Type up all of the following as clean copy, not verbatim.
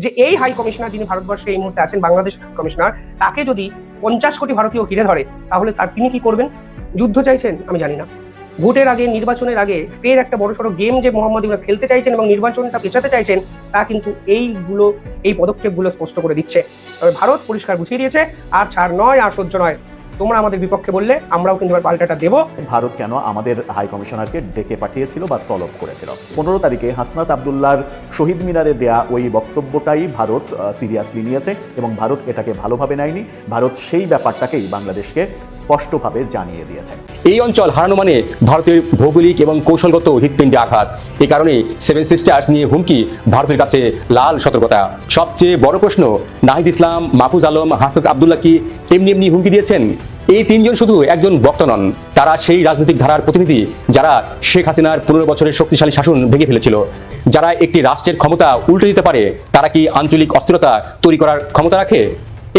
যে এই high commissioner যিনি ভারতবর্ষে এই মুহূর্তে আছেন, বাংলাদেশ কমিশনার, তাকে যদি 50 কোটি ভারতীয় ঘিরে ধরে তাহলে তিনি কি করবেন? যুদ্ধ চাইছেন? আমি জানি না। ভোটের আগে, নির্বাচনের আগে ফের একটা বড়সড় গেম যে মোহাম্মদ ইউনূস খেলতে চাইছেন এবং নির্বাচনটা পেছাতে চাইছেন, তা কিন্তু এই পদক্ষেপগুলো স্পষ্ট করে দিচ্ছে। তবে ভারত পরিষ্কার বুঝিয়ে দিয়েছে, আর ছাড় নয়, আর সহ্য নয়। তোমরা আমাদের বিপক্ষে বললে আমরাও কিন্তু এবার পাল্টাটা দেবো। ভারত কেন আমাদের হাই কমিশনারকে ডেকে পাঠিয়েছিল বা তলব করেছিল? 15 তারিখে হাসনাত আবদুল্লাহর শহীদ মিনারে দেয়া ওই বক্তব্যটাই ভারত সিরিয়াসলি নিয়েছে এবং ভারত এটাকে ভালোভাবে নেয়নি। ভারত সেই ব্যাপারটাকেই বাংলাদেশকে স্পষ্টভাবে জানিয়ে দিয়েছে। এই অঞ্চল হারানো মানে ভারতের ভৌগোলিক এবং কৌশলগত হৃৎপিণ্ডে আঘাত। এই কারণে সেভেন সিস্টার্স নিয়ে হুমকি ভারতের কাছে লাল সতর্কতা। সবচেয়ে বড় প্রশ্ন, নাহিদ ইসলাম, মাহফুজ আলম, হাসনাত আবদুল্লাহ কি এমনি হুমকি দিয়েছেন? এই তিনজন শুধু একজন বক্তা নন, তারা সেই রাজনৈতিক ধারার প্রতিনিধি যারা শেখ হাসিনার 15 বছরের শক্তিশালী শাসন ভেঙে ফেলেছিল, যারা একটি রাষ্ট্রের ক্ষমতা উল্টে দিতে পারে। তারা কি আঞ্চলিক অস্থিরতা তৈরি করার ক্ষমতা রাখে?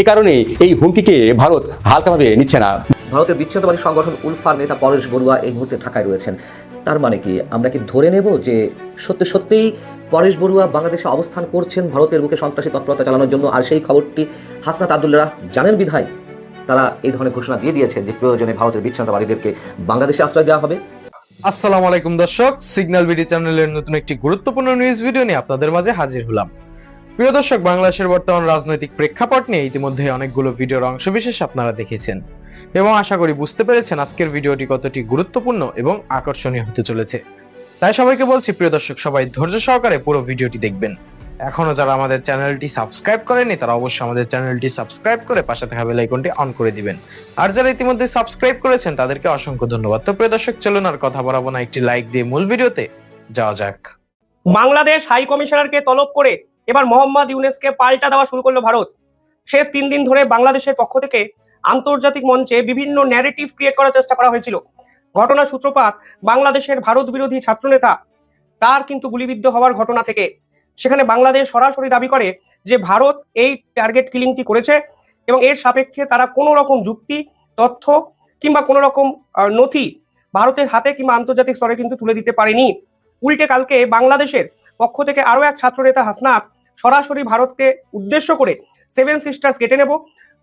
এ কারণে এই হুমকিকে ভারত হালকাভাবে নিচ্ছে না। ভারতের বিচ্ছিন্নতাবাদী সংগঠন উলফার নেতা পরেশ বড়ুয়া এই মুহূর্তে ঢাকায় রয়েছেন। তার মানে কি আমরা কি ধরে নেব যে সত্যিই পরেশ বড়ুয়া বাংলাদেশে অবস্থান করছেন ভারতের বুকে সন্ত্রাসী তৎপরতা চালানোর জন্য, আর সেই খবরটি হাসনাত আবদুল্লাহ জানেন বিধায় তারা এই ধরনের ঘোষণা দিয়ে দিয়েছেন যে প্রয়োজনে ভারতের বিচ্ছিন্নতাবাদীদেরকে বাংলাদেশে আশ্রয় দেওয়া হবে? আসসালামু আলাইকুম দর্শক, সিগন্যাল বিডি চ্যানেলের নতুন একটি গুরুত্বপূর্ণ নিউজ ভিডিও নিয়ে আপনাদের মাঝে হাজির হলাম। প্রিয় দর্শক, বাংলাদেশের বর্তমান রাজনৈতিক প্রেক্ষাপট নিয়ে ইতিমধ্যে অনেকগুলো ভিডিওর অংশবিশেষ আপনারা দেখেছেন এবং আশা করি বুঝতে পেরেছেন আজকের ভিডিওটি কতটি গুরুত্বপূর্ণ এবং আকর্ষণীয় হতে চলেছে। তাই সবাইকে বলছি, প্রিয় দর্শক, সবাই ধৈর্য সহকারে পুরো ভিডিওটি দেখবেন। এখনো যারা আমাদের চ্যানেলটি সাবস্ক্রাইব করেনি তারা অবশ্যই আমাদের চ্যানেলটি সাবস্ক্রাইব করে পাশে থাকা বেল আইকনটি অন করে দিবেন। আর যারা ইতিমধ্যে সাবস্ক্রাইব করেছেন তাদেরকে অসংখ্য ধন্যবাদ। তো প্রিয় দর্শক, চলুন আর কথা বাড়াবো না, একটি লাইক দিয়ে মূল ভিডিওতে যাওয়া যাক। বাংলাদেশ হাই কমিশনারকে তলব করে এবার মোহাম্মদ ইউনূসকে পাল্টা দেওয়া শুরু করলো ভারত। শেষ 3 দিন ধরে বাংলাদেশের পক্ষ থেকে আন্তর্জাতিক মঞ্চে বিভিন্ন ন্যারেটিভ ক্রিয়েট করার চেষ্টা করা হয়েছিল। ঘটনার সূত্রপাত বাংলাদেশের ভারত বিরোধী ছাত্রনেতা তার কিন্তু গুলিবিদ্ধ হওয়ার ঘটনা থেকে। সেখানে বাংলাদেশ সরাসরি দাবি করে যে ভারত এই টার্গেট কিলিংটি করেছে এবং এর সাপেক্ষে তারা কোনো রকম যুক্তি, তথ্য কিংবা কোনো রকম নথি ভারতের হাতে কিংবা আন্তর্জাতিক স্তরে কিন্তু তুলে দিতে পারেনি। উল্টে কালকে বাংলাদেশের পক্ষ থেকে আরো এক ছাত্রনেতা হাসনাত সরাসরি ভারতকে উদ্দেশ্য করে 7 সিস্টার্স কেটে নেব,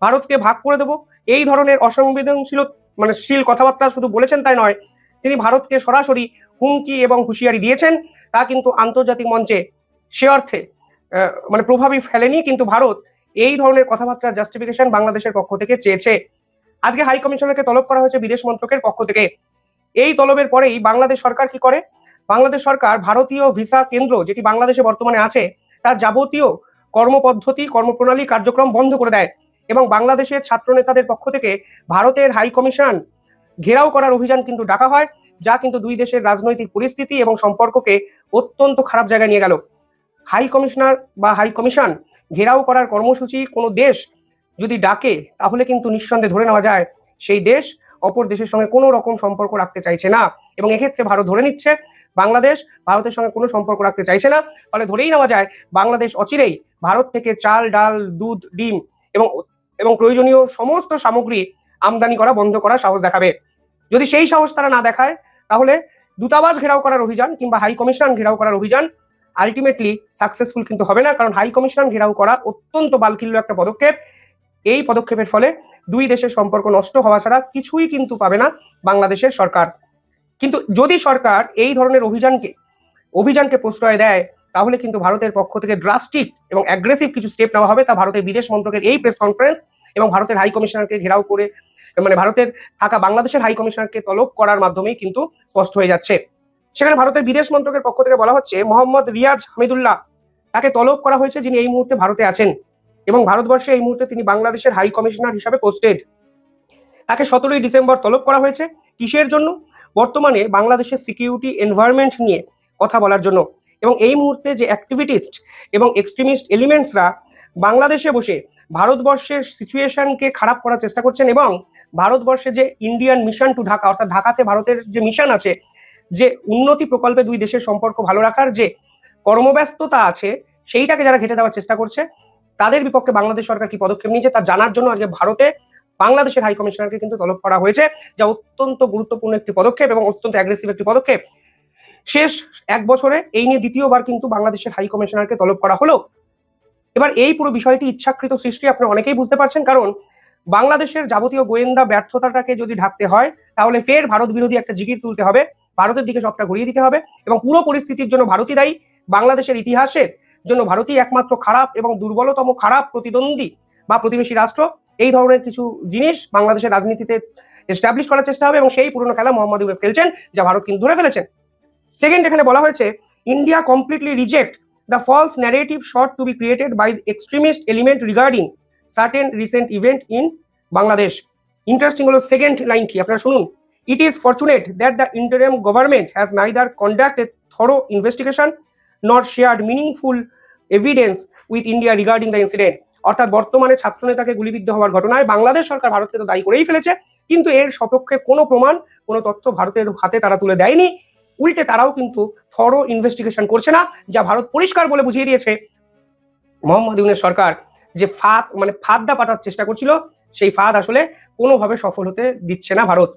ভারতকে ভাগ করে দেব, এই ধরনের অসংবেদনশীল কথাবার্তা শুধু বলেছেন তাই নয়, তিনি ভারতকে সরাসরি হুমকি এবং হুঁশিয়ারি দিয়েছেন। তা কিন্তু আন্তর্জাতিক মঞ্চে সে অর্থে প্রভাবই ফেলেনি, কিন্তু ভারত এই ধরনের কথাবার্তার জাস্টিফিকেশন বাংলাদেশের পক্ষ থেকে চেয়েছে। আজকে হাই কমিশনারকে তলব করা হয়েছে বিদেশ মন্ত্রকের পক্ষ থেকে। এই তলবের পরেই বাংলাদেশ সরকার কি করে? বাংলাদেশ সরকার ভারতীয় ভিসা কেন্দ্র যেটি বাংলাদেশে বর্তমানে আছে তার যাবতীয় কর্মপদ্ধতি, কর্মপ্রণালী, কার্যক্রম বন্ধ করে দেয় এবং বাংলাদেশের ছাত্র নেতাদের পক্ষ থেকে ভারতের হাই কমিশন ঘেরাও করার অভিযান কিন্তু ডাকা হয়, যা কিন্তু দুই দেশের রাজনৈতিক পরিস্থিতি এবং সম্পর্ককে অত্যন্ত খারাপ জায়গায় নিয়ে গেল। হাই কমিশনার বা হাই কমিশন ঘেরাও করার কর্মসূচি কোনো দেশ যদি ডাকে তাহলে কিন্তু নিঃসন্দেহে ধরে নেওয়া যায় সেই দেশ অপর দেশের সঙ্গে কোনো রকম সম্পর্ক রাখতে চাইছে না, এবং এক্ষেত্রে ভারত ধরে নিচ্ছে বাংলাদেশ ভারতের সঙ্গে কোনো সম্পর্ক রাখতে চাইছে না। ফলে ধরেই নেওয়া যায় বাংলাদেশ অচিরেই ভারত থেকে চাল, ডাল, দুধ, ডিম এবং প্রয়োজনীয় সমস্ত সামগ্রী আমদানি করা বন্ধ করার সাহস দেখাবে। যদি সেই সাহস তারা না দেখায় তাহলে দূতাবাস ঘেরাও করার অভিযান কিংবা হাই কমিশন ঘেরাও করার অভিযান আলটিমেটলি সাকসেসফুল কিন্তু হবে না, কারণ হাই কমিশন ঘেরাও করা অত্যন্ত বালকিল্য একটা পদক্ষেপ। এই পদক্ষেপের ফলে দুই দেশের সম্পর্ক নষ্ট হওয়া ছাড়া কিছুই কিন্তু পাবে না বাংলাদেশের সরকার। কিন্তু যদি সরকার এই ধরনের অভিযানকে প্রশ্রয় দেয় তাহলে কিন্তু ভারতের পক্ষ থেকে ড্রাস্টিক এবং অ্যাগ্রেসিভ কিছু স্টেপ নেওয়া হবে। তা ভারতের বিদেশ মন্ত্রকের এই প্রেস কনফারেন্স এবং ভারতের হাই কমিশনারকে ঘেরাও করে ভারতের থাকা বাংলাদেশের হাই কমিশনারকে তলব করার মাধ্যমেই কিন্তু স্পষ্ট হয়ে যাচ্ছে। সেখানে ভারতের বিদেশ মন্ত্রকের পক্ষ থেকে বলা হচ্ছে মোহাম্মদ রিয়াজ হামিদুল্লাহ তাকে তলব করা হয়েছে, যিনি এই মুহূর্তে ভারতে আছেন এবং ভারতবর্ষে এই মুহূর্তে তিনি বাংলাদেশের হাই কমিশনার হিসাবে পোস্টেড। তাকে 17ই ডিসেম্বর তলব করা হয়েছে। কিসের জন্য? বর্তমানে বাংলাদেশের সিকিউরিটি এনভায়রনমেন্ট নিয়ে কথা বলার জন্য, এবং এই মুহূর্তে যে অ্যাক্টিভিটিস্ট এবং এক্সট্রিমিস্ট এলিমেন্টসরা বাংলাদেশে বসে ভারতবর্ষের সিচুয়েশনকে খারাপ করার চেষ্টা করছেন এবং ভারতবর্ষে যে ইন্ডিয়ান মিশন টু ঢাকা, অর্থাৎ ঢাকাতে ভারতের যে মিশন আছে, যে উন্নতি প্রকল্পে দুই দেশের সম্পর্ক ভালো রাখার যে কর্মব্যস্ততা আছে, সেইটাকে যারা ঘেঁটে দেওয়ার চেষ্টা করছে তাদের বিপক্ষে বাংলাদেশ সরকার কি পদক্ষেপ নিয়েছে তা জানার জন্য আজকে ভারতে বাংলাদেশের হাই কমিশনারকে কিন্তু তলব করা হয়েছে, যা অত্যন্ত গুরুত্বপূর্ণ একটি পদক্ষেপ এবং অত্যন্ত অ্যাগ্রেসিভ একটি পদক্ষেপ। শেষ 1 বছরে এই নিয়ে দ্বিতীয়বার কিন্তু বাংলাদেশের হাই কমিশনারকে তলব করা হলো এবার এই পুরো বিষয়টি ইচ্ছাকৃত সৃষ্টি, আপনারা অনেকেই বুঝতে পারছেন, কারণ বাংলাদেশের যাবতীয় গোয়েন্দা ব্যর্থতাটাকে যদি ঢাকতে হয় তাহলে ফের ভারত বিরোধী একটা জিগির তুলতে হবে, ভারতের দিকে সবটা ঘুরিয়ে দিতে হবে এবং পুরো পরিস্থিতির জন্য ভারতই দায়ী। বাংলাদেশের ইতিহাসের জন্য ভারতই একমাত্র খারাপ এবং দুর্বলতম খারাপ প্রতিদ্বন্দ্বী বা প্রতিবেশী রাষ্ট্র। এই ধরনের কিছু জিনিস বাংলাদেশের রাজনীতিতে এস্টাবলিশ করার চেষ্টা হবে এবং সেই পুরনো খেলা মোহাম্মদ ইউনূস খেলছেন, যা ভারত কিন্তু ধরে ফেলেছেন। সেকেন্ড, এখানে বলা হয়েছে India completely reject the false narrative sought to be created by extremist element regarding certain recent event in Bangladesh. Interesting হলো সেকেন্ড লাইনটি, আপনারা শুনুন। It is fortunate that the interim government has neither conduct a thorough investigation not shared meaningful evidence with India regarding the incident. অর্থাৎ বর্তমানে ছাত্রনেতাকে গুলিবিদ্ধ হওয়ার ঘটনায় বাংলাদেশ সরকার ভারতকে তো দায়ী করেই ফেলেছে, কিন্তু এর সপক্ষে কোনো প্রমাণ, কোনো তথ্য ভারতের হাতে তারা তুলে দেয়নি। উল্টে তারাও কিন্তু থরো ইনভেস্টিগেশন করছে না, যা ভারত পরিষ্কার বলে বুঝিয়ে দিয়েছে মোহাম্মদ ইউনূস সরকার যে ফাঁদটা পাঠার চেষ্টা করছিল, সেই ফাঁদ আসলে কোনোভাবে সফল হতে দিচ্ছে না ভারত।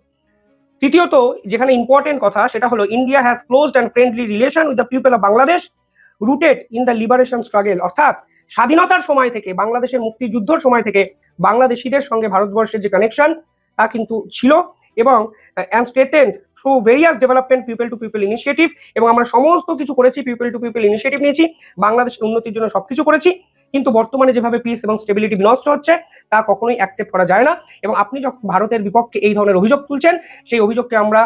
তৃতীয়ত, যেখানে ইম্পর্টেন্ট কথা, সেটা হলো India has closed and friendly relation with the people of Bangladesh rooted in the liberation struggle. অর্থাৎ স্বাধীনতার সময় থেকে, বাংলাদেশের মুক্তিযুদ্ধর সময় থেকে বাংলাদেশিদের সঙ্গে ভারতবর্ষের যে কানেকশন তা কিন্তু ছিল এবং and strengthened through various development people to people initiative. এবং আমরা সমস্ত কিছু করেছি, পিপল টু পিপল ইনিশিয়েটিভ নিয়েছি, বাংলাদেশের উন্নতির জন্য সবকিছু করেছি। কিন্তু বর্তমানে যেভাবে পিস এবং স্টেবিলিটি বিনষ্ট হচ্ছে তা কখনোই অ্যাকসেপ্ট করা যায় না। এবং আপনি যখন ভারতের বিপক্ষে এই ধরনের অভিযোগ তুলছেন, সেই অভিযোগকে আমরা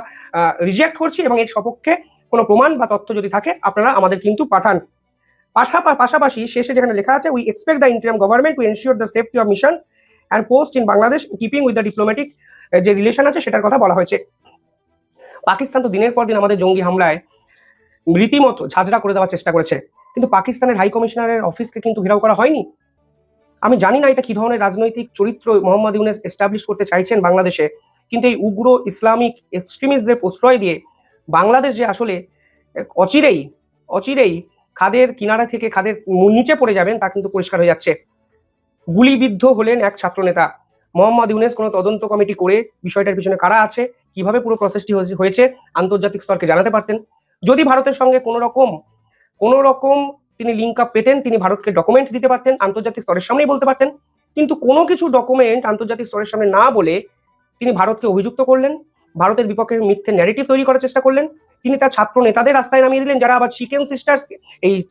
রিজেক্ট করছি এবং এর সপক্ষে কোনো প্রমাণ বা তথ্য যদি থাকে আপনারা আমাদের কিন্তু পাঠান। পাশাপাশি শেষে যেখানে লেখা আছে, we expect the interim government to ensure the safety of mission and post in Bangladesh keeping with the diplomatic যে রিলেশন আছে সেটার কথা বলা হয়েছে। পাকিস্তান তো দিনের পর দিন আমাদের জঙ্গি হামলায় রীতিমতো ঝাঁঝরা করে দেওয়ার চেষ্টা করেছে, কিন্তু পাকিস্তানের হাই কমিশনারের অফিসকে কিন্তু ঘেরাও করা হয়নি। আমি জানি না এটা কি ধরনের রাজনৈতিক চরিত্র মোহাম্মদ ইউনূস এস্টাবলিশ করতে চাইছেন বাংলাদেশে, কিন্তু এই উগ্র ইসলামিক এক্সট্রিমিস্টদের প্রশ্রয় দিয়ে বাংলাদেশ যে আসলে অচিরেই খাদের কিনারা থেকে খাদের নিচে পড়ে যাবেন তা কিন্তু পরিষ্কার হয়ে যাচ্ছে। গুলিবিদ্ধ হলেন এক ছাত্রনেতা। মোহাম্মদ ইউনূস কোনো তদন্ত কমিটি করে বিষয়টার পিছনে কারা আছে, কিভাবে পুরো প্রসেসটি হয়েছে আন্তর্জাতিক স্তরকে জানাতে পারতেন। যদি ভারতের সঙ্গে কোনো রকম তিনি লিঙ্ক আপ পেতেন, তিনি ভারতকে ডকুমেন্ট দিতে পারতেন, আন্তর্জাতিক স্তরের সামনেই বলতে পারতেন। কিন্তু কোনো কিছু ডকুমেন্ট আন্তর্জাতিক স্তরের সামনে না বলে তিনি ভারতকে অভিযুক্ত করলেন, ভারতের বিপক্ষে মিথ্যে ন্যারেটিভ তৈরি করার চেষ্টা করলেন। তিনি তার ছাত্র নেতাদের রাস্তায় নামিয়ে দিলেন, যারা আবার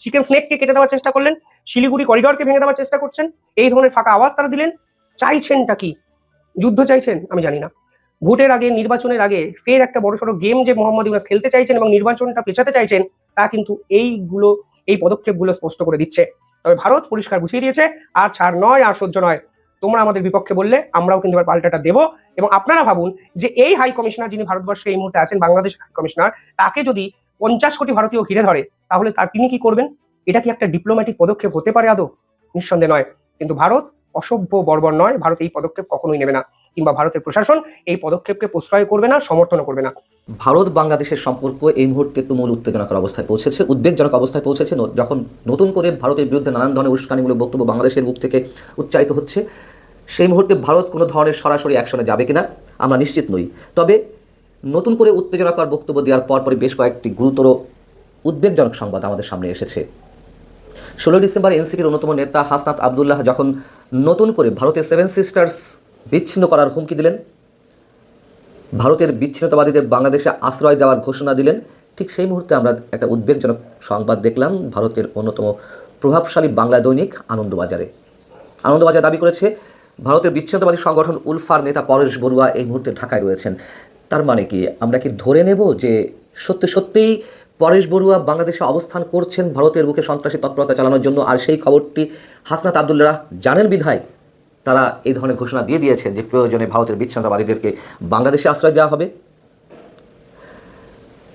চিকেন স্নেককে কেটে দেওয়ার চেষ্টা করলেন, শিলিগুড়ি করিডরকে ভেঙে দেওয়ার চেষ্টা করছেন। এই ধরনের ফাঁকা আওয়াজ তারা দিলেন। চাইছেনটা কি? যুদ্ধ চাইছেন? আমি জানি না। ভোটের আগে, নির্বাচনের আগে ফের একটা বড়সড় গেম যে মোহাম্মদ ইউনূস খেলতে চাইছেন এবং নির্বাচনটা পেছাতে চাইছেন, তা কিন্তু এই পদক্ষেপগুলো স্পষ্ট করে দিচ্ছে। তবে ভারত পরিষ্কার বুঝিয়ে দিয়েছে, আর ছাড় নয়, আর সহ্য নয়। তোমরা আমাদের বিপক্ষে বললে আমরাও কিন্তু এবার পাল্টাটা দেবো। এবং আপনারা ভাবুন যে এই হাই কমিশনার যিনি ভারতবর্ষে এই মুহূর্তে আছেন, বাংলাদেশ হাই কমিশনার, তাকে যদি 50 কোটি ভারতীয় ঘিরে ধরে তাহলে তিনি কি করবেন? এটা কি একটা ডিপ্লোম্যাটিক পদক্ষেপ হতে পারে আদৌ? নিঃসন্দেহে নয়। কিন্তু ভারত অসভ্য বর্বর নয়, ভারত এই পদক্ষেপ কখনোই নেবে না, কিংবা ভারতের প্রশাসন এই পদক্ষেপকে প্রশ্রয় করবে না, সমর্থন করবে না। ভারত বাংলাদেশের সম্পর্ক এই মুহূর্তে তুমুল উত্তেজনকর অবস্থায় পৌঁছেছে, উদ্বেগজনক অবস্থায় পৌঁছেছে। যখন নতুন করে ভারতের বিরুদ্ধে নানান ধরনের উস্কানিমূলক বক্তব্য বাংলাদেশের মুখ থেকে উচ্চারিত হচ্ছে, সেই মুহূর্তে ভারত কোনো ধরনের সরাসরি অ্যাকশনে যাবে কিনা আমরা নিশ্চিত নই। তবে নতুন করে উত্তেজনকর বক্তব্য দেওয়ার পরপরই বেশ কয়েকটি গুরুতর উদ্বেগজনক সংবাদ আমাদের সামনে এসেছে। 16 ডিসেম্বর এনসিপির অন্যতম নেতা হাসনাত আবদুল্লাহ যখন নতুন করে ভারতের 7 সিস্টার্স বিচ্ছিন্ন করার হুমকি দিলেন, ভারতের বিচ্ছিন্নতাবাদীদের বাংলাদেশে আশ্রয় দেওয়ার ঘোষণা দিলেন, ঠিক সেই মুহূর্তে আমরা একটা উদ্বেগজনক সংবাদ দেখলাম ভারতের অন্যতম প্রভাবশালী বাংলা দৈনিক আনন্দবাজার দাবি করেছে ভারতের বিচ্ছিন্নতাবাদী সংগঠন উলফার নেতা পরেশ বড়ুয়া এই মুহূর্তে ঢাকায় রয়েছেন। তার মানে কি আমরা কি ধরে নেব যে সত্যিই পরেশ বড়ুয়া বাংলাদেশে অবস্থান করছেন ভারতের বুকে সন্ত্রাসী তৎপরতা চালানোর জন্য, আর সেই খবরটি হাসনাত আবদুল্লাহ জানেন বিধায় তারা এই ধরনের ঘোষণা দিয়ে দিয়েছেন যে প্রয়োজনে ভারতের বিচ্ছিন্নতাবাদীদেরকে বাংলাদেশে আশ্রয় দেওয়া হবে।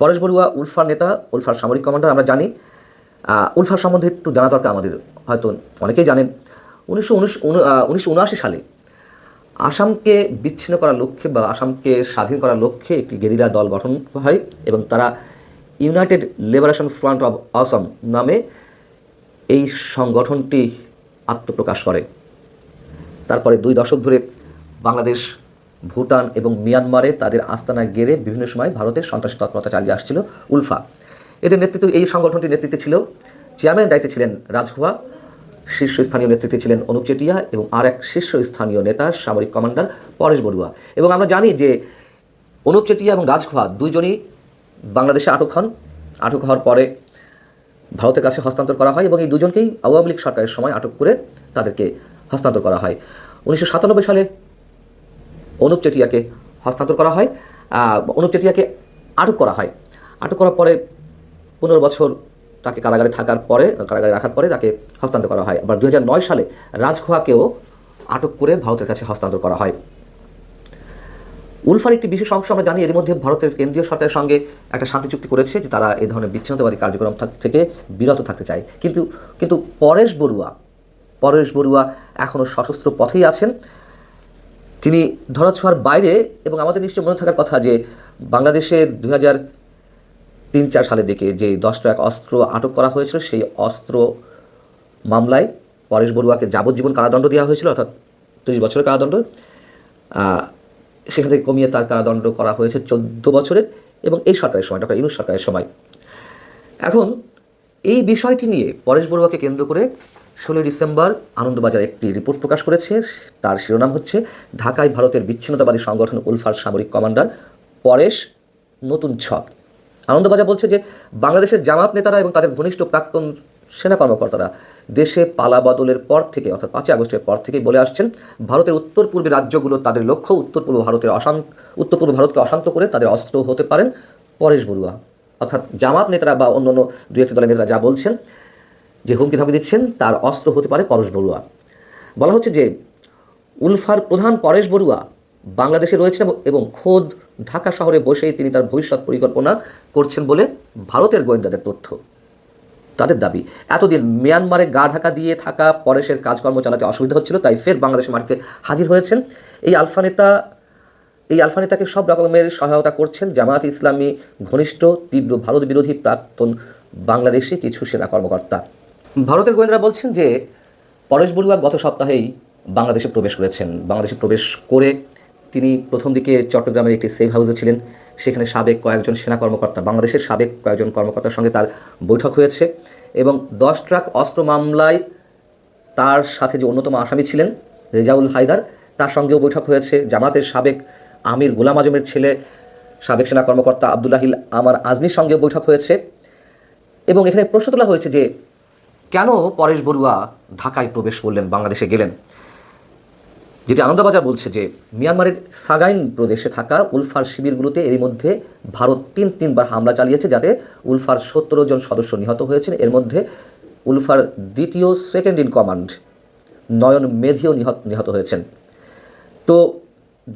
পরেশ বড়ুয়া উলফার নেতা, উলফার সামরিক কমান্ডার। আমরা জানি উলফার সম্বন্ধে একটু জানা দরকার আমাদের, হয়তো অনেকেই জানেন 1979 সালে আসামকে বিচ্ছিন্ন করার লক্ষ্যে বা আসামকে স্বাধীন করার লক্ষ্যে একটি গেরিলা দল গঠন হয় এবং তারা United liberation front of Assam নামে এই সংগঠনটি আত্মপ্রকাশ করে। তারপরে 2 দশক ধরে বাংলাদেশ, ভুটান এবং মিয়ানমারে তাদের আস্তানা গেড়ে বিভিন্ন সময় ভারতের সন্ত্রাসী তৎপরতা চালিয়ে আসছিল উলফা। এদের নেতৃত্ব, এই সংগঠনটির নেতৃত্বে ছিল, চেয়ারম্যানের দায়িত্বে ছিলেন রাজখোয়া শীর্ষস্থানীয় নেতৃত্বে ছিলেন অনুপ চেটিয়া এবং আর এক শীর্ষস্থানীয় নেতা সামরিক কমান্ডার পরেশ বড়ুয়া। এবং আমরা জানি যে অনুপ চেটিয়া এবং রাজখোয়া দুইজনই বাংলাদেশে আটক হন। আটক হওয়ার পরে ভারতের কাছে হস্তান্তর করা হয় এবং এই দুজনকেই আওয়ামী লীগ সরকারের সময় আটক করে তাদেরকে হস্তান্তর করা হয়। 1997 সালে অনুপ চেটিয়াকে হস্তান্তর করা হয়, অনুপ চেটিয়াকে আটক করা হয়। আটক করার পরে 15 বছর তাকে কারাগারে রাখার পরে তাকে হস্তান্তর করা হয়। আবার 2009 সালে রাজখোয়াকেও আটক করে ভারতের কাছে হস্তান্তর করা হয়। উলফার একটি বিশেষ অংশ আমরা জানি এর মধ্যে ভারতের কেন্দ্রীয় সরকারের সঙ্গে একটা শান্তি চুক্তি করেছে যে তারা এই ধরনের বিচ্ছিন্নতাবাদী কার্যক্রম থেকে বিরত থাকতে চায়। কিন্তু পরেশ বড়ুয়া এখনও সশস্ত্র পথেই আছেন। তিনি ধরাছোঁয়ার বাইরে। এবং আমাদের নিশ্চয় মনে থাকার কথা যে বাংলাদেশে 2003-4 সালের দিকে যে 10 ট্রাক অস্ত্র আটক করা হয়েছিল, সেই অস্ত্র মামলায় পরেশ বড়ুয়াকে যাবজ্জীবন কারাদণ্ড দেওয়া হয়েছিল, অর্থাৎ 30 বছরের কারাদণ্ড। সেখান থেকে কমিয়ে তার কারাদণ্ড করা হয়েছে 14 বছরের, এবং এই সরকারের সময়, ডক্টর ইউনূস সরকারের সময়। এখন এই বিষয়টি নিয়ে পরেশ বড়ুয়াকে কেন্দ্র করে 16 ডিসেম্বর আনন্দবাজার একটি রিপোর্ট প্রকাশ করেছে। তার শিরোনাম হচ্ছে ঢাকায় ভারতের বিচ্ছিন্নতাবাদী সংগঠন উলফার সামরিক কমান্ডার পরেশ নতুন ছক। আনন্দবাজার বলছে যে বাংলাদেশের জামাত নেতারা এবং তাদের ঘনিষ্ঠ প্রাক্তন সেনা কর্মকর্তারা দেশে পালা বদলের পর থেকে, অর্থাৎ 5 আগস্টের পর থেকেই বলে আসছেন ভারতের উত্তর পূর্বের রাজ্যগুলো তাদের লক্ষ্য উত্তর পূর্ব ভারতকে অশান্ত করে তাদের অস্ত্র হতে পারেন পরেশ বড়ুয়া। অর্থাৎ জামাত নেতারা বা অন্যান্য দু একটি দলের নেতারা যা বলছেন, যে হুমকি ধামকি দিচ্ছেন, তার অস্ত্র হতে পারে পরেশ বড়ুয়া। বলা হচ্ছে যে উলফার প্রধান পরেশ বড়ুয়া বাংলাদেশে রয়েছেন এবং খোদ ঢাকা শহরে বসেই তিনি তার ভবিষ্যৎ পরিকল্পনা করছেন বলে ভারতের গোয়েন্দাদের তথ্য। তাদের দাবি, এতদিন মিয়ানমারে গা ঢাকা দিয়ে থাকা পরেশের কাজকর্ম চালাতে অসুবিধা হচ্ছিল, তাই ফের বাংলাদেশের মাটিতে হাজির হয়েছেন। এই আলফা নেতাকে সব রকমের সহায়তা করছেন জামায়াত ইসলামী ঘনিষ্ঠ তীব্র ভারত বিরোধী প্রাক্তন বাংলাদেশি কিছু সেনা কর্মকর্তা। ভারতের গোয়েন্দারা বলছেন যে পরেশ বড়ুয়া গত সপ্তাহেই বাংলাদেশে প্রবেশ করেছেন। বাংলাদেশে প্রবেশ করে তিনি প্রথম দিকে চট্টগ্রামের একটি সেফ হাউসে ছিলেন। সেখানে বাংলাদেশের সাবেক কয়েকজন কর্মকর্তার সঙ্গে তার বৈঠক হয়েছে এবং 10 ট্রাক অস্ত্র মামলায় তার সাথে যে অন্যতম আসামি ছিলেন রেজাউল হায়দার, তার সঙ্গেও বৈঠক হয়েছে। জামাতের সাবেক আমির গোলাম আজমের ছেলে সাবেক সেনা কর্মকর্তা আবদুল্লাহিল আমার আজমির সঙ্গেও বৈঠক হয়েছে। এবং এখানে প্রশ্ন তোলা হয়েছে যে কেন পরেশ বড়ুয়া ঢাকায় প্রবেশ করলেন, বাংলাদেশে গেলেন। যেটি আনন্দবাজার বলছে যে মিয়ানমারের সাগাইন প্রদেশে থাকা উলফার শিবিরগুলোতে এরই মধ্যে ভারত তিনবার হামলা চালিয়েছে, যাতে উলফার 17 জন সদস্য নিহত হয়েছেন। এর মধ্যে উলফার দ্বিতীয় সেকেন্ড ইন কমান্ড নয়ন মেধিও নিহত হয়েছেন। তো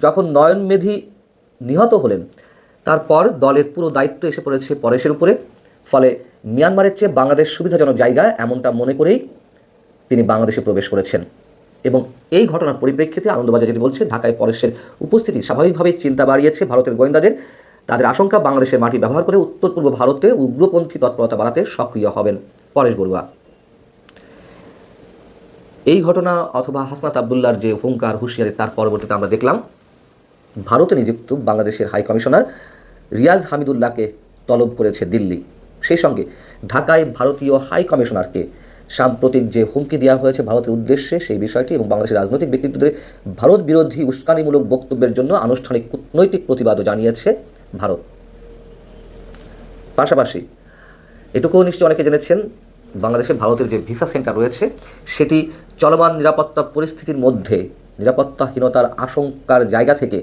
যখন নয়ন মেধি নিহত হলেন, তারপর দলের পুরো দায়িত্ব এসে পড়েছে পরেশের উপরে। ফলে মিয়ানমারের চেয়ে বাংলাদেশ সুবিধাজনক জায়গা এমনটা মনে করেই তিনি বাংলাদেশে প্রবেশ করেছেন। এবং এই ঘটনার পরিপ্রেক্ষিতে আনন্দবাজার যেটি বলছে, ঢাকায় পরেশের উপস্থিতি স্বাভাবিকভাবেই চিন্তা বাড়িয়েছে ভারতের গোয়েন্দাদের। তাদের আশঙ্কা বাংলাদেশের মাটি ব্যবহার করে উত্তর পূর্ব ভারতে উগ্রপন্থী তৎপরতা বাড়াতে সক্রিয় হবেন পরেশ বড়ুয়া। এই ঘটনা অথবা হাসনাত আবদুল্লার যে হুঙ্কার হুঁশিয়ারি, তার পরবর্তীতে আমরা দেখলাম ভারতে নিযুক্ত বাংলাদেশের হাই কমিশনার রিয়াজ হামিদুল্লাহকে তলব করেছে দিল্লি। সেই সঙ্গে ঢাকায় ভারতীয় হাই কমিশনারকে সাম্প্রতিক যে হুমকি দেওয়া হয়েছে ভারতের উদ্দেশ্যে সেই বিষয়টি এবং বাংলাদেশের রাজনৈতিক ব্যক্তিত্বদের ভারত বিরোধী উস্কানিমূলক বক্তব্যের জন্য আনুষ্ঠানিক কূটনৈতিক প্রতিবাদও জানিয়েছে ভারত। পাশাপাশি এটুকুও নিশ্চয়ই অনেকে জেনেছেন, বাংলাদেশে ভারতের যে ভিসা সেন্টার রয়েছে সেটি চলমান নিরাপত্তা পরিস্থিতির মধ্যে নিরাপত্তাহীনতার আশঙ্কার জায়গা থেকে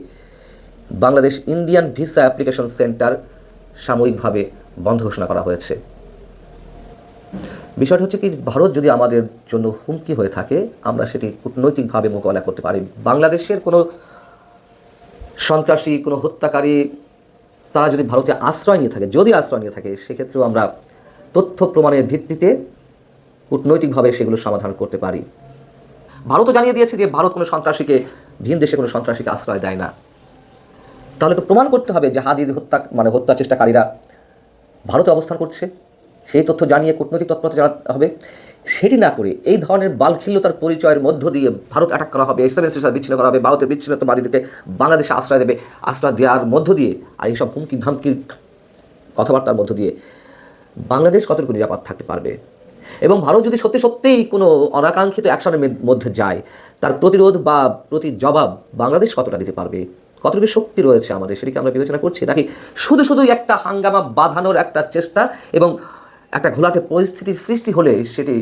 Bangladesh Indian visa application centre সাময়িকভাবে বন্ধ ঘোষণা করা হয়েছে। বিষয়টা হচ্ছে কি, ভারত যদি আমাদের জন্য হুমকি হয়ে থাকে, আমরা সেটি কূটনৈতিকভাবে মোকাবেলা করতে পারি। বাংলাদেশের কোনো সন্ত্রাসী, কোনো হত্যাকারী তারা যদি ভারতে আশ্রয় নিয়ে থাকে, সেক্ষেত্রেও আমরা তথ্য প্রমাণের ভিত্তিতে কূটনৈতিকভাবে সেগুলো সমাধান করতে পারি। ভারতও জানিয়ে দিয়েছে যে ভারত কোনো সন্ত্রাসীকে, ভিন দেশে কোনো সন্ত্রাসীকে আশ্রয় দেয় না। তাহলে তো প্রমাণ করতে হবে যে হাদির হত্যা চেষ্টাকারীরা ভারতে অবস্থান করছে। সেই তথ্য জানিয়ে কূটনৈতিক তৎপরতা চালাতে হবে। সেটি না করে এই ধরনের বালখিল্যতার পরিচয়ের মধ্য দিয়ে ভারত অ্যাটাক করা হবে, এসএমএস বিচ্ছিন্ন করা হবে, ভারতের বিচ্ছিন্নতাবাদীদেরকে বাংলাদেশে আশ্রয় দেওয়ার মধ্য দিয়ে, আর এইসব হুমকি ধামকির কথাবার্তার মধ্য দিয়ে বাংলাদেশ কতটুকু নিরাপদ থাকতে পারবে? এবং ভারত যদি সত্যি সত্যিই কোনো অনাকাঙ্ক্ষিত অ্যাকশনের মধ্যে যায়, তার প্রতিরোধ বা প্রতি জবাব বাংলাদেশ কতটা দিতে পারবে, কতটুকু শক্তি রয়েছে আমাদের, সেটিকে আমরা বিবেচনা করছি নাকি শুধুই একটা হাঙ্গামা বাঁধানোর একটা চেষ্টা এবং একটা ঘোলাটে পরিস্থিতির সৃষ্টি হলে সেটি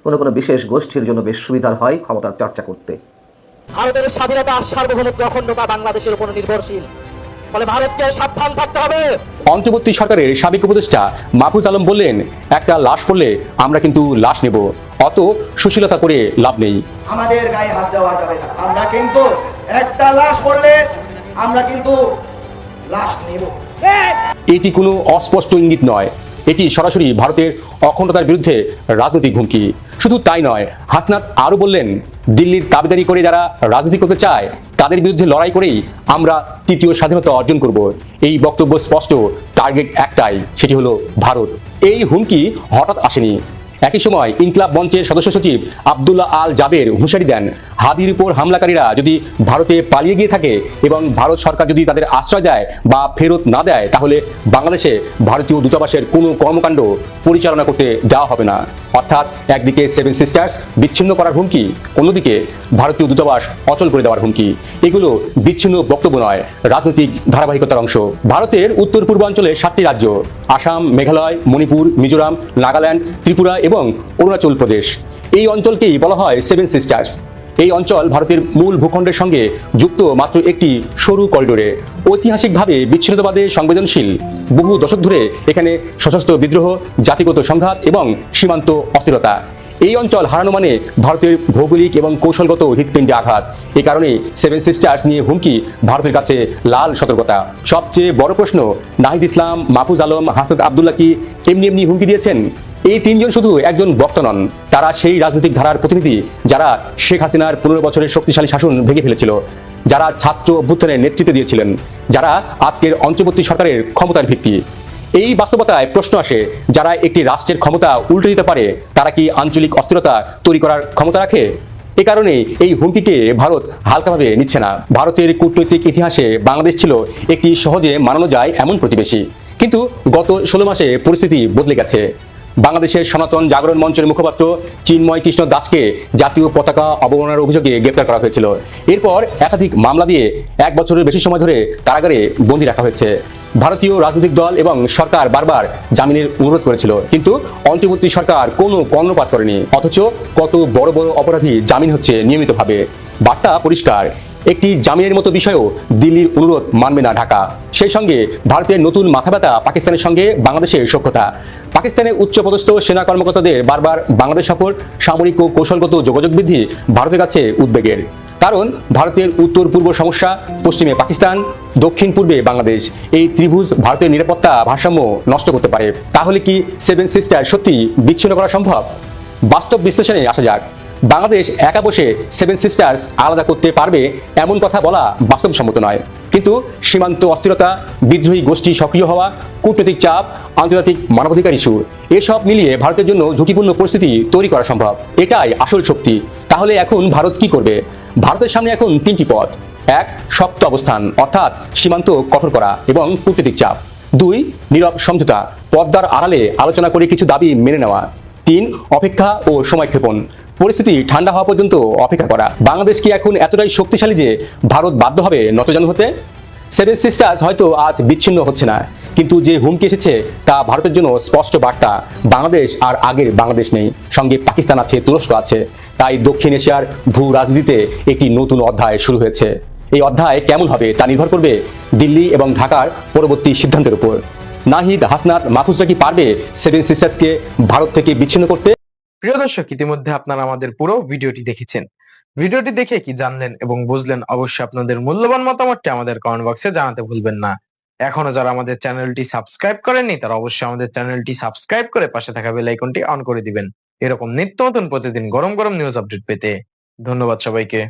কোনো বিশেষ গোষ্ঠীর জন্য বেশ সুবিধার হয় ক্ষমতার চর্চা করতে। ভারতের স্বাধীনতা সার্বভৌমত্ব অখণ্ডতা বাংলাদেশের উপর নির্ভরশীল, ফলে ভারতকে সাবধান থাকতে হবে। অন্তর্বর্তী সরকারের সাবেক উপদেষ্টা মাহফুজ আলম বললেন, একটা লাশ পড়লে আমরা কিন্তু লাশ নেব, অত সুশীলতা করে লাভ নেই। আমাদের গায়ে হাত দেওয়া যাবে না, আমরা কিন্তু একটা লাশ পড়লে আমরা কিন্তু লাশ নেব। এটি কোনো অস্পষ্ট ইঙ্গিত নয়, এটি সরাসরি ভারতের অখণ্ডতার বিরুদ্ধে রাজনৈতিক হুমকি। শুধু তাই নয়, হাসনাত আরও বললেন, দিল্লির দাবিদারি করে যারা রাজনীতি করতে চায় তাদের বিরুদ্ধে লড়াই করেই আমরা তৃতীয় স্বাধীনতা অর্জন করব। এই বক্তব্য স্পষ্ট, টার্গেট একটাই, সেটি হলো ভারত। এই হুমকি হঠাৎ আসেনি। একই সময় ইনকলাব মঞ্চের সদস্য সচিব আব্দুল্লাহ আল জাবের হুঁশিয়ারি দেন, হাদির উপর হামলাকারীরা যদি ভারতে পালিয়ে গিয়ে থাকে এবং ভারত সরকার যদি তাদের আশ্রয় দেয় বা ফেরত না দেয়, তাহলে বাংলাদেশে ভারতীয় দূতাবাসের কোনো কর্মকাণ্ড পরিচালনা করতে দেওয়া হবে না। অর্থাৎ একদিকে সেভেন সিস্টার্স বিচ্ছিন্ন করার হুমকি, অন্যদিকে ভারতীয় দূতাবাস অচল করে দেওয়ার হুমকি। এগুলো বিচ্ছিন্ন বক্তব্য নয়, রাজনৈতিক ধারাবাহিকতার অংশ। ভারতের উত্তর পূর্বাঞ্চলে 7টি রাজ্য, আসাম, মেঘালয়, মণিপুর, মিজোরাম, নাগাল্যান্ড, ত্রিপুরা এবং অরুণাচল প্রদেশ, এই অঞ্চলকেই বলা হয় সেভেন সিস্টার্স। এই অঞ্চল ভারতের মূল ভূখণ্ডের সঙ্গে যুক্ত মাত্র একটি সরু করিডোরে। ঐতিহাসিকভাবে বিচ্ছিন্নতাবাদে সংবেদনশীল। বহু দশক ধরে এখানে সশস্ত্র বিদ্রোহ, জাতিগত সংঘাত এবং সীমান্ত অস্থিরতা। এই অঞ্চল হারানো মানে ভারতের ভৌগোলিক এবং কৌশলগত হৃৎপিণ্ডে আঘাত। এই কারণে সেভেন সিস্টার্স নিয়ে হুমকি ভারতের কাছে লাল সতর্কতা। সবচেয়ে বড় প্রশ্ন, নাহিদ ইসলাম, মাহফুজ আলম, হাসনাত আবদুল্লাহ কি এমনি হুমকি দিয়েছেন? এই তিনজন শুধু একজন বক্তা নন, তারা সেই রাজনৈতিক ধারার প্রতিনিধি যারা শেখ হাসিনার 15 বছরের শক্তিশালী শাসন ভেঙে ফেলেছিল, যারা ছাত্র অভ্যুত্থানের নেতৃত্ব দিয়েছিলেন, যারা আজকের অন্তর্বর্তী সরকারের ক্ষমতার ভিত্তি। এই বাস্তবতায় প্রশ্ন আসে, যারা একটি রাষ্ট্রের ক্ষমতা উল্টে দিতে পারে, তারা কি আঞ্চলিক অস্থিরতা তৈরি করার ক্ষমতা রাখে? এ কারণে এই হুমকিকে ভারত হালকাভাবে নিচ্ছে না। ভারতের কূটনৈতিক ইতিহাসে বাংলাদেশ ছিল একটি সহজে মানানো যায় এমন প্রতিবেশী, কিন্তু গত 16 মাসে পরিস্থিতি বদলে গেছে। বাংলাদেশের সনাতন জাগরণ মঞ্চের মুখপাত্র চিন্ময় কৃষ্ণ দাসকে জাতীয় পতাকা অবমাননার অভিযোগে গ্রেপ্তার করা হয়েছিল। এরপর একাধিক মামলা দিয়ে 1 বছরের বেশি সময় ধরে কারাগারে বন্দী রাখা হয়েছে। ভারতীয় রাজনৈতিক দল এবং সরকার বারবার জামিনের অনুরোধ করেছিল, কিন্তু অন্তর্বর্তী সরকার কোনো কর্ণপাত করেনি। অথচ কত বড় বড় অপরাধী জামিন হচ্ছে নিয়মিতভাবে। বার্তা পরিষ্কার, একটি জামিনের মতো বিষয়েও দিল্লির অনুরোধ মানবে না ঢাকা। সেই সঙ্গে ভারতের নতুন মাথাব্যথা পাকিস্তানের সঙ্গে বাংলাদেশের সখ্যতা। পাকিস্তানের উচ্চপদস্থ সেনা কর্মকর্তাদের বারবার বাংলাদেশ সফর, সামরিক ও কৌশলগত যোগাযোগ বৃদ্ধি ভারতের কাছে উদ্বেগের। কারণ ভারতের উত্তর পূর্ব সমস্যা, পশ্চিমে পাকিস্তান, দক্ষিণ পূর্বে বাংলাদেশ, এই ত্রিভুজ ভারতের নিরাপত্তা ভারসাম্য নষ্ট করতে পারে। তাহলে কি সেভেন সিস্টার সত্যি বিচ্ছিন্ন করা সম্ভব? বাস্তব বিশ্লেষণে আসা যাক। বাংলাদেশ একা বসে সেভেন সিস্টার্স আলাদা করতে পারবে এমন কথা বলা বাস্তবসম্মত নয়, কিন্তু সীমান্ত অস্থিরতা, বিদ্রোহী গোষ্ঠী সক্রিয় হওয়া, কূটনৈতিক চাপ, আন্তর্জাতিক মানবাধিকার ইস্যু, এসব মিলিয়ে ভারতের জন্য ঝুঁকিপূর্ণ পরিস্থিতি তৈরি করা সম্ভব। এটাই আসল শক্তি। তাহলে এখন ভারত কি করবে? ভারতের সামনে এখন 3টি পথ। 1, শক্ত অবস্থান, অর্থাৎ সীমান্ত কঠোর করা এবং কূটনৈতিক চাপ। 2, নীরব সমঝোতা, পর্দার আড়ালে আলোচনা করে কিছু দাবি মেনে নেওয়া। 3, অপেক্ষা ও সময়ক্ষেপণ, পরিস্থিতি ঠান্ডা হওয়া পর্যন্ত অপেক্ষা করা। বাংলাদেশ কি এখন এতটাই শক্তিশালী যে ভারত বাধ্য হবে নতজানু হতে? সেভেন সিস্টার্স হয়তো আজ বিচ্ছিন্ন হচ্ছে না, কিন্তু যে হুমকি এসেছে তা ভারতের জন্য স্পষ্ট বার্তা। বাংলাদেশ আর আগের বাংলাদেশ নেই, সঙ্গে পাকিস্তান আছে, তুরস্ক আছে। তাই দক্ষিণ এশিয়ার ভূ রাজনীতিতে একটি নতুন অধ্যায় শুরু হয়েছে। এই অধ্যায় কেমন হবে তা নির্ভর করবে দিল্লি এবং ঢাকার পরবর্তী সিদ্ধান্তের উপর। নাহিদ, হাসনাত, মাহফুজরা কি পারবে সেভেন সিস্টার্সকে ভারত থেকে বিচ্ছিন্ন করতে? প্রিয় দর্শক, ইতিমধ্যে আপনারা আমাদের পুরো ভিডিওটি দেখেছেন। ভিডিওটি দেখে কি জানলেন এবং বুঝলেন, অবশ্যই আপনাদের মূল্যবান মতামতটি আমাদের কমেন্ট বক্সে জানাতে ভুলবেন না। এখনো যারা আমাদের চ্যানেলটি সাবস্ক্রাইব করেননি তারা অবশ্যই আমাদের চ্যানেলটি সাবস্ক্রাইব করে পাশে থাকা বেল আইকনটি অন করে দিবেন, এরকম নিত্য নতুন প্রতিদিন গরম গরম নিউজ আপডেট পেতে। ধন্যবাদ সবাইকে।